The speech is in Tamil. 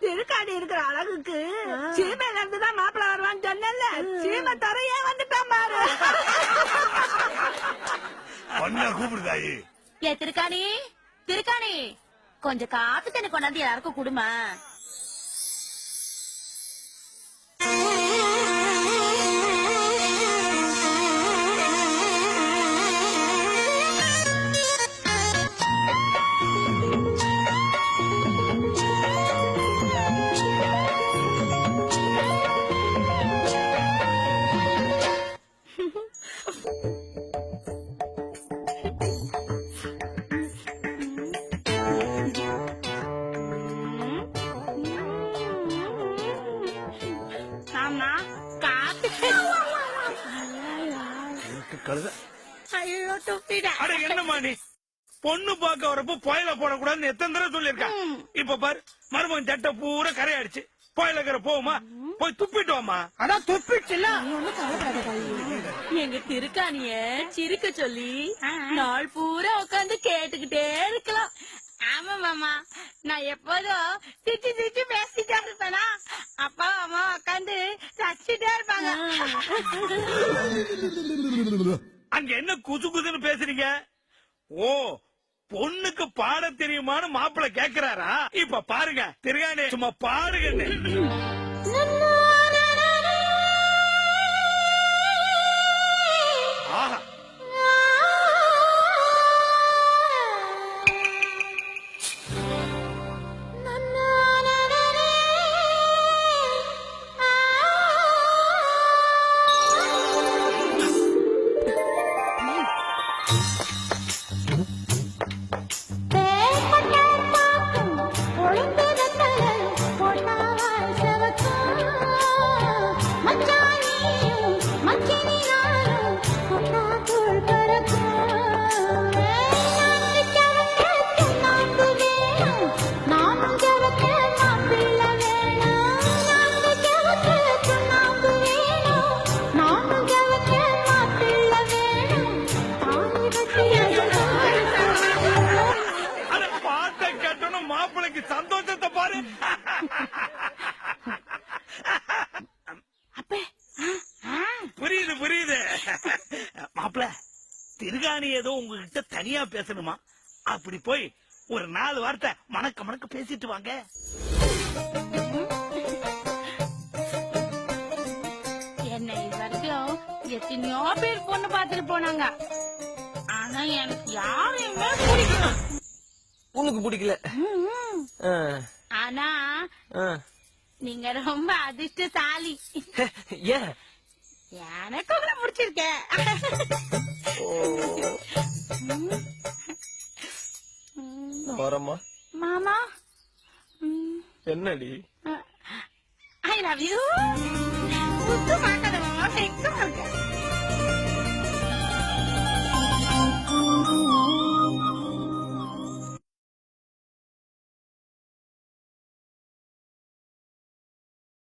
திருக்காணி இருக்கிற அழகுக்கு சீமையில இருந்துதான் மாப்பிள்ள வருவான்னு சொன்னல, சீமை தரையே வந்துட்டான் பாரு. கூப்பிடுதாயி. ஏ திருக்காணி, திருக்காணி, கொஞ்சம் காத்து தண்ணி கொண்டாந்து யாருக்கும் குடுமா. என்னமா நீ பொண்ணு பாக்க வரப்போ புயல போடக்கூடாதுன்னு எத்தனை தடவை சொல்லிருக்கா. இப்ப பாரு மருமகன் சட்டை பூரா கரையாடுச்சு. புயலக்கிற போமா, போய் துப்பிட்டு வாமா. அதான் துப்பிச்சுல. எங்க திருக்காணிய சிரிக்க சொல்லி நாள் பூரா உட்காந்து கேட்டுக்கிட்டே இருக்கலாம். ஆமா மாமா, நான் எப்போதும் திட்டி திட்டி பேசிட்டே இருப்பேனா, அப்பா அம்மா உட்காந்து ரசிச்சுட்டே இருப்பாங்க. அங்க என்ன குசு குசுன்னு பேசுறீங்க? ஓ, பொண்ணுக்கு பாட தெரியுமான்னு மாப்பிள்ள கேக்குறாரா? இப்ப பாருங்க திருகாணி சும்மா பாடுங்க. ஆஹா, மாப்பிளைக்கு சந்தோஷத்தை பாரு. புரியுது புரியுது. மாப்பிள்ள திருகாணி ஏதோ உங்ககிட்ட தனியா பேசணுமா? அப்படி போய் ஒரு 4 வார்த்தை மணக்க மணக்க பேசிட்டு வாங்க. என்ன இது வரைக்கும் எத்தனையோ பேர் பொண்ணு பாத்துட்டு போனாங்க, ஆனா எனக்கு யாரையுமே பிடிக்கல. உனக்கு பிடிக்கல? ஆனா நீங்க ரொம்ப அதிர்ஷ்டசாலி. ஏன்? எனக்கு உங்களை பிடிச்சிருக்க. வரமா மாமா. என்னடி? I love you.